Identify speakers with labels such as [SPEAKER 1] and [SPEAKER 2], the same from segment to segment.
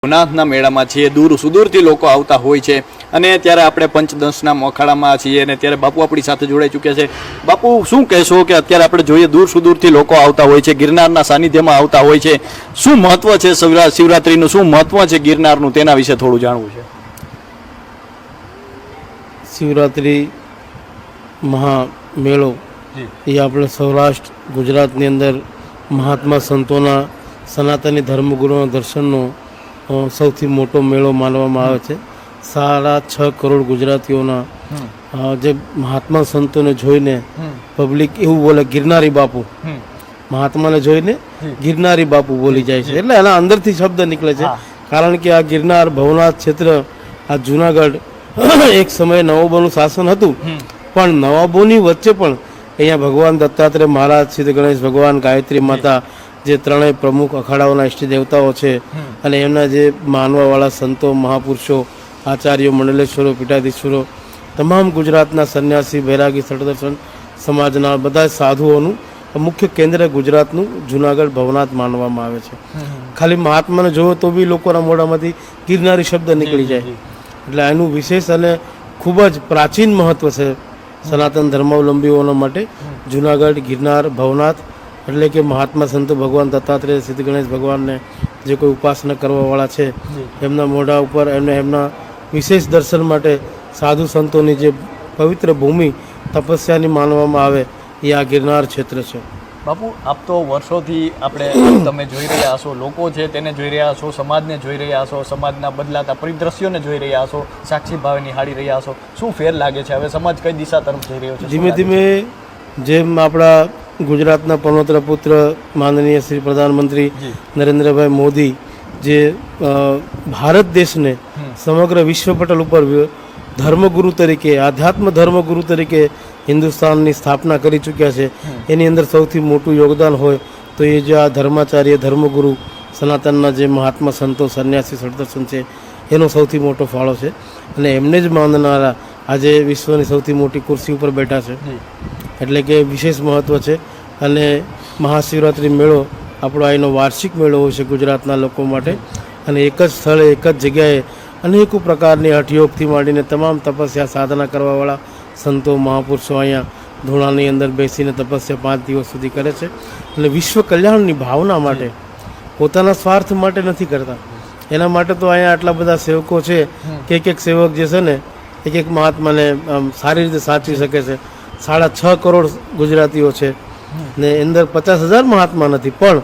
[SPEAKER 1] ભવનાથના મેળામાં છીએ, દૂર સુદૂરથી લોકો આવતા હોય છે અને ત્યારે આપણે પંચદશના અખાડામાં છીએ અને ત્યારે બાપુ આપણી સાથે જોડાઈ ચૂક્યા છે. બાપુ, શું કહેશો કે અત્યારે આપણે જોઈએ દૂર સુદૂરથી લોકો આવતા હોય છે, ગિરનારના સાનિધ્યમાં આવતા હોય છે, શું મહત્વ છે શિવરાત્રીનું, શું મહત્વ છે ગિરનારનું, તેના વિશે થોડું જાણવું છે.
[SPEAKER 2] શિવરાત્રિ મહામેળો એ આપણે સૌરાષ્ટ્ર ગુજરાતની અંદર મહાત્મા સંતોના સનાતની ધર્મગુરુના દર્શનનો સૌથી મોટો મેળો માનવામાં આવે છે. 6.5 કરોડ ગુજરાતીઓના જે મહાત્મા સંતોને જોઈને પબ્લિક એવું બોલે ગિરનારી બાપુ, મહાત્માને જોઈને ગિરનારી બાપુ બોલી જાય છે. એટલે એના અંદરથી શબ્દ નીકળે છે, કારણ કે આ ગિરનાર ભવનાથ ક્ષેત્ર, આ જુનાગઢ એક સમયે નવાબોનું શાસન હતું, પણ નવાબોની વચ્ચે પણ અહીંયા ભગવાન દત્તાત્રેય મહારાજ, સિદ્ધ ગણેશ ભગવાન, ગાયત્રી માતા, જે ત્રણેય પ્રમુખ અખાડાઓના ઇષ્ટ દેવતાઓ છે, અને એમના જે માનવાવાળા સંતો, મહાપુરુષો, આચાર્યો, મંડલેશ્વરો, પીઠાધીશ્વરો, તમામ ગુજરાતના સંન્યાસી, બૈરાગી, સટદર્શન સમાજના બધા સાધુઓનું મુખ્ય કેન્દ્ર ગુજરાતનું જુનાગઢ ભવનાથ માનવામાં આવે છે. ખાલી મહાત્માને જોવો તો બી લોકોના મોઢામાંથી ગિરનારી શબ્દ નીકળી જાય. એટલે એનું વિશેષ અને ખૂબ જ પ્રાચીન મહત્વ છે સનાતન ધર્માવલંબીઓના માટે. જુનાગઢ, ગિરનાર, ભવનાથ એટલે કે મહાત્મા સંતો ભગવાન દત્તાત્રેય, સિદ્ધ ગણેશ ભગવાનને જે કોઈ ઉપાસના કરવાવાળા છે, એમના મોઢા ઉપર એમના વિશેષ દર્શન માટે સાધુ સંતોની જે પવિત્ર ભૂમિ તપસ્યાની માનવામાં આવે એ આ ગિરનાર ક્ષેત્ર છે.
[SPEAKER 1] બાપુ, આપ તો વર્ષોથી તમે જોઈ રહ્યા છો, લોકો છે તેને જોઈ રહ્યા છો, સમાજને જોઈ રહ્યા છો, સમાજના બદલાતા પરિદ્રશ્યોને જોઈ રહ્યા છો, સાક્ષી ભાવે નિહાળી રહ્યા છો. શું ફેર લાગે છે? હવે સમાજ કઈ દિશા તરફ જઈ રહ્યો છે?
[SPEAKER 2] ધીમે ધીમે જેમ આપણા ગુજરાતના પનોતરા પુત્ર માનનીય શ્રી પ્રધાનમંત્રી નરેન્દ્રભાઈ મોદી જે ભારત દેશને સમગ્ર વિશ્વ પટલ ઉપર ધર્મગુરુ તરીકે, આધ્યાત્મ ધર્મગુરુ તરીકે હિન્દુસ્તાનની સ્થાપના કરી ચૂક્યા છે, એની અંદર સૌથી મોટું યોગદાન હોય તો એ જે આ ધર્માચાર્ય, ધર્મગુરુ, સનાતનના જે મહાત્મા સંતો, સંન્યાસી, સટદર્શન છે, એનો સૌથી મોટો ફાળો છે. અને એમને જ માનનારા આજે વિશ્વની સૌથી મોટી ખુરશી ઉપર બેઠા છે. એટલે કે વિશેષ મહત્ત્વ છે. અને મહાશિવરાત્રિ મેળો આપણો અહીંનો વાર્ષિક મેળો હોય છે ગુજરાતના લોકો માટે. અને એક જ સ્થળે, એક જ જગ્યાએ અનેકો પ્રકારની હઠયોગથી માંડીને તમામ તપસ્યા સાધના કરવાવાળા સંતો, મહાપુરુષો અહીંયા ધૂણાની અંદર બેસીને તપસ્યા 5 દિવસ સુધી કરે છે. એટલે વિશ્વ કલ્યાણની ભાવના માટે, પોતાના સ્વાર્થ માટે નથી કરતા. એના માટે તો અહીંયા આટલા બધા સેવકો છે કે એક સેવક જે છે ને એક મહાત્માને સારી રીતે સાચવી શકે છે. 6.5 કરોડ ગુજરાતીઓ છે ને અંદર 50,000 મહાત્મા નથી, પણ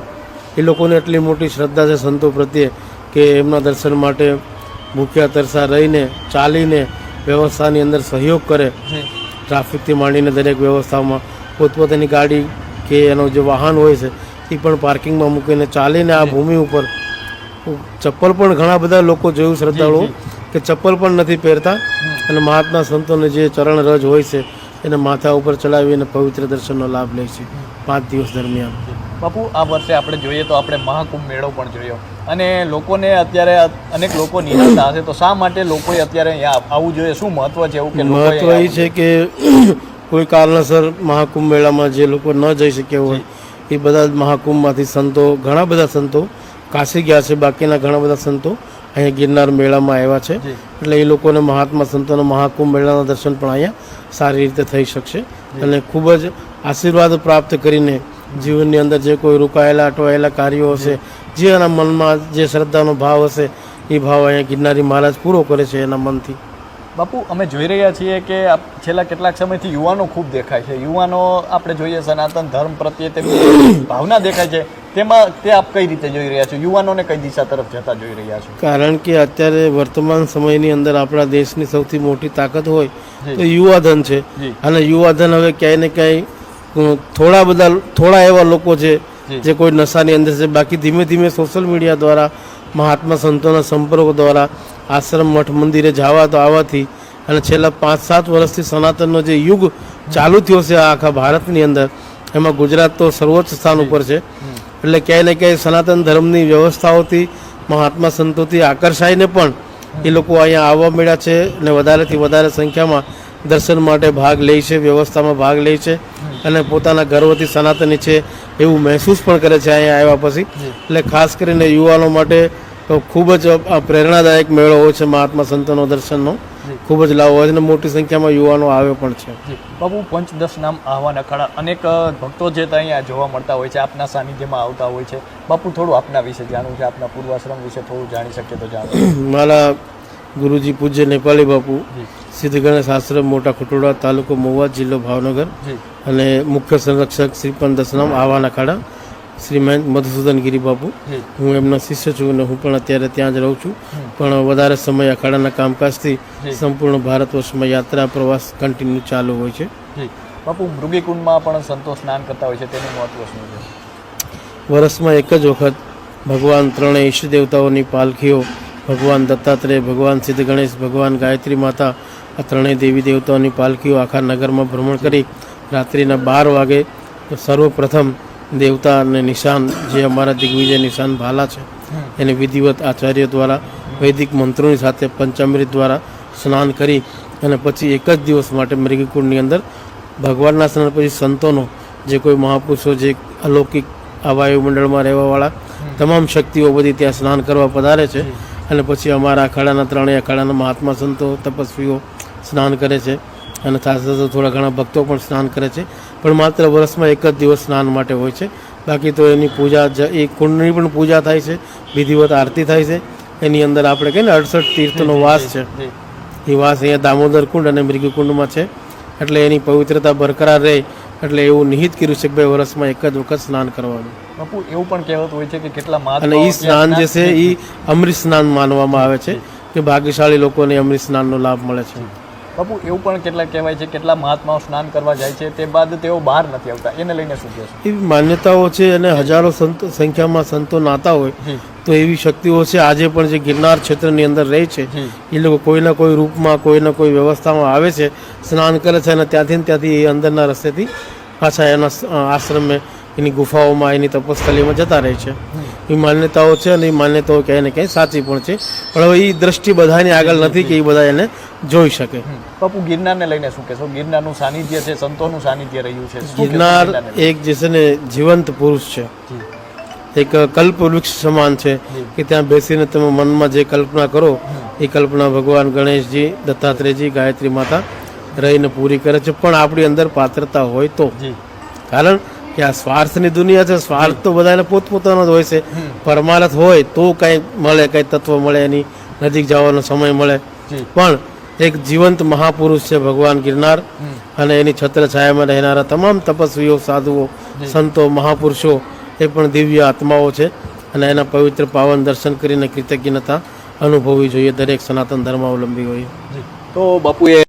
[SPEAKER 2] એ લોકોને એટલી મોટી શ્રદ્ધા છે સંતો પ્રત્યે કે એમના દર્શન માટે ભૂખ્યા તરસા રહીને, ચાલીને વ્યવસ્થાની અંદર સહયોગ કરે. ટ્રાફિકથી માંડીને દરેક વ્યવસ્થામાં પોતપોતાની ગાડી કે એનો જે વાહન હોય છે એ પણ પાર્કિંગમાં મૂકીને ચાલીને આ ભૂમિ ઉપર, ચપ્પલ પણ ઘણા બધા લોકો જોયું શ્રદ્ધાળુઓ કે ચપ્પલ પણ નથી પહેરતા, અને મહાત્મા સંતોને જે ચરણ રજ હોય છે એને માથા ઉપર ચડાવીને પવિત્ર દર્શનનો લાભ લે છે 5 દિવસ દરમિયાન.
[SPEAKER 1] બાપુ, આ વર્ષે આપણે જોઈએ તો આપણે મહાકુંભ મેળો પણ જોયો, અને લોકોને અત્યારે અનેક લોકો નિહાળતા હશે, તો શા માટે લોકોએ અત્યારે અહીંયા આવવું જોઈએ? શું મહત્વ છે એવું? કે
[SPEAKER 2] મહત્વ એ છે કે કોઈ કારણસર મહાકુંભ મેળામાં જે લોકો ન જઈ શક્યા હોય એ બધા જ મહાકુંભમાંથી સંતો, ઘણા બધા સંતો કાશી ગયા છે, બાકીના ઘણા બધા સંતો અહીંયા ગિરનાર મેળામાં આવ્યા છે. એટલે એ લોકોને મહાત્મા સંતોના મહાકુંભ મેળાના દર્શન પણ અહીંયા સારી રીતે થઈ શકશે. અને ખૂબ જ આશીર્વાદ પ્રાપ્ત કરીને જીવનની અંદર જે કોઈ રોકાયેલા, અટવાયેલા કાર્યો હશે, જે એના મનમાં જે શ્રદ્ધાનો ભાવ હશે એ ભાવ અહીંયા ગિરનારી મહારાજ પૂરો કરે છે એના મનથી.
[SPEAKER 1] બાપુ, અમે જોઈ રહ્યા છીએ કે છેલ્લા કેટલાક સમયથી યુવાનો ખૂબ દેખાય છે. યુવાનો આપણે જોઈએ સનાતન ધર્મ પ્રત્યે તેમની ભાવના દેખાય છે, તેમાં તે આપ કઈ રીતે જોઈ રહ્યા છો? યુવાનોને કઈ દિશા તરફ જતા જોઈ રહ્યા છો?
[SPEAKER 2] કારણ કે અત્યારે વર્તમાન સમયની અંદર આપણા દેશની સૌથી મોટી તાકાત હોય તો યુવાધન છે. અને યુવાધન હવે ક્યાંય ને ક્યાંય થોડા એવા લોકો છે જે કોઈ નશાની અંદર છે. બાકી ધીમે ધીમે સોશિયલ મીડિયા દ્વારા, મહાત્મા સંતોના સંપર્કો દ્વારા, આશ્રમ, મઠ, મંદિરે જવા તો આવવાથી, અને છેલ્લા 5-7 વર્ષથી સનાતનનો જે યુગ ચાલુ થયો છે આખા ભારતની અંદર, એમાં ગુજરાત તો સર્વોચ્ચ સ્થાન ઉપર છે. એટલે ક્યાંય ને ક્યાંય સનાતન ધર્મની વ્યવસ્થાઓથી, મહાત્મા સંતોથી આકર્ષાઈને પણ એ લોકો અહીંયા આવવા મળ્યા છે અને વધારેથી વધારે સંખ્યામાં દર્શન માટે ભાગ લે છે, વ્યવસ્થામાં ભાગ લે છે, અને પોતાના ગર્વથી સનાતની છે એવું મહેસૂસ પણ કરે છે અહીંયા આવ્યા પછી. એટલે ખાસ કરીને યુવાનો માટે તો ખૂબ જ આ પ્રેરણાદાયક મેળો હોય છે મહાત્મા સંતોનો દર્શનનો. ખૂબ જ લાભ હોય છે અને મોટી સંખ્યામાં યુવાનો આવે પણ છે.
[SPEAKER 1] બાપુ પંચદશ નામ આહવાન અખાડા અનેક ભક્તો જે અહીંયા જોવા મળતા હોય છે, આપના સાનિધ્યમાં આવતા હોય છે. બાપુ થોડું આપના વિશે જાણવું છે, આપના પૂર્વાશ્રમ વિશે થોડું જાણી શકીએ તો જાણો.
[SPEAKER 2] મારા ગુરુજી પૂજ્ય નેપાળી બાપુ, સિદ્ધ ગણેશ આશ્રમ, મોટા ખટોડા, તાલુકો મહુવા, જિલ્લો ભાવનગર, અને મુખ્ય સંરક્ષક શ્રી પંચદશ નામ આહવાન અખાડા શ્રી મધુસૂદન ગિરી બાપુ. હું એમના શિષ્ય છું અને હું પણ અત્યારે ત્યાં જ રહું છું. પણ વધારે સમય અખાડાના કામકાજથી સંપૂર્ણ ભારત વર્ષમાં યાત્રા પ્રવાસ કન્ટિન્યુ ચાલુ હોય છે.
[SPEAKER 1] બાપુ મૃગીકુંડમાં પણ સંતો સ્નાન કરતા હોય છે, તેનું મહત્વ શું છે?
[SPEAKER 2] વર્ષમાં એક જ વખત ભગવાન ત્રણેય ઈષ્ટ દેવતાઓની પાલખીઓ, ભગવાન દત્તાત્રેય, ભગવાન સિદ્ધ ગણેશ, ભગવાન ગાયત્રી માતા, આ ત્રણેય દેવી દેવતાઓની પાલખીઓ આખા નગરમાં ભ્રમણ કરી રાત્રિના 12 વાગે સર્વપ્રથમ દેવતા અને નિશાન જે અમારા દિગ્વિજય નિશાન ભાલા છે એને વિધિવત આચાર્ય દ્વારા વૈદિક મંત્રોની સાથે પંચામૃત દ્વારા સ્નાન કરી અને પછી એક જ દિવસ માટે મૃગીકુંડની અંદર ભગવાનના સ્નાન પછી સંતોનો, જે કોઈ મહાપુરુષો, જે અલૌકિક આ વાયુમંડળમાં રહેવાવાળા તમામ શક્તિઓ બધી ત્યાં સ્નાન કરવા પધારે છે. અને પછી અમારા અખાડાના ત્રણેય અખાડાના મહાત્મા સંતો, તપસ્વીઓ સ્નાન કરે છે અને સાથે સાથે થોડા ઘણા ભક્તો પણ સ્નાન કરે છે. પણ માત્ર વર્ષમાં એક જ દિવસ સ્નાન માટે હોય છે. બાકી તો એની પૂજા, એ કુંડની પણ પૂજા થાય છે, વિધિવત આરતી થાય છે. એની અંદર આપણે કહીએ ને 68 તીર્થનો વાસ છે. એ વાસ અહીંયા દામોદર કુંડ અને મૃગીકુંડમાં છે. એટલે એની પવિત્રતા બરકરાર રહે એટલે એવું નિહિત કર્યું છે કે ભાઈ વર્ષમાં એક જ વખત સ્નાન કરવાનું.
[SPEAKER 1] બાપુ એવું પણ કહેવત હોય છે કે કેટલા
[SPEAKER 2] અને એ સ્નાન જે છે એ અમૃત સ્નાન માનવામાં આવે છે કે ભાગ્યશાળી લોકોને અમૃત સ્નાનનો લાભ મળે છે.
[SPEAKER 1] બાપુ એવું પણ કેટલા કહેવાય છે, કેટલા મહાત્માઓ સ્નાન કરવા જાય છે તે બાદ તેઓ બહાર નથી આવતા, એને લઈને શું કહેશો?
[SPEAKER 2] એવી માન્યતાઓ છે અને હજારો સંખ્યામાં સંતો નાતા હોય તો એવી શક્તિઓ છે. આજે પણ જે ગિરનાર ક્ષેત્રની અંદર રહે છે એ લોકો કોઈના કોઈ રૂપમાં, કોઈના કોઈ વ્યવસ્થામાં આવે છે, સ્નાન કરે છે અને ત્યાંથી એ અંદરના રસ્તેથી પાછા એના આશ્રમે, એની ગુફાઓમાં, એની તપસ્થલીમાં જતા રહે છે. એ માન્યતાઓ છે અને એ માન્યતાઓ ક્યાંય ને ક્યાંય સાચી પણ છે. પણ હવે એ દ્રષ્ટિ બધાની આગળ નથી કે એ બધા એને જોઈ શકે.
[SPEAKER 1] બાપુ ગિરનારને લઈને શું કહેશો? ગિરનારનું સાનિધ્ય છે, સંતોનું સાનિધ્ય રહ્યું છે.
[SPEAKER 2] ગિરનાર એક જે છે ને જીવંત પુરુષ છે, એક કલ્પ વૃક્ષ સમાન છે કે ત્યાં બેસીને તમે મનમાં જે કલ્પના કરો એ કલ્પના ભગવાન ગણેશજી, દત્તાત્રેયજી, ગાયત્રી માતા રહીને પૂરી કરે છે. પણ આપણી અંદર પાત્રતા હોય તો, કારણ કે આ સ્વાર્થની દુનિયા છે. સ્વાર્થ તો બધાને પોતપોતાનો જ હોય છે. પરમાર્થ હોય તો કંઈ મળે, કંઈ તત્વ મળે, એની નજીક જવાનો સમય મળે. પણ એક જીવંત મહાપુરુષ છે ભગવાન ગિરનાર, અને એની છત્ર છાયામાં રહેનારા તમામ તપસ્વીઓ, સાધુઓ, સંતો, મહાપુરુષો એ પણ દિવ્ય આત્માઓ છે. અને એના પવિત્ર પાવન દર્શન કરીને કૃતજ્ઞતા અનુભવવી જોઈએ દરેક સનાતન ધર્માવલંબીઓએ.
[SPEAKER 1] તો બાપુએ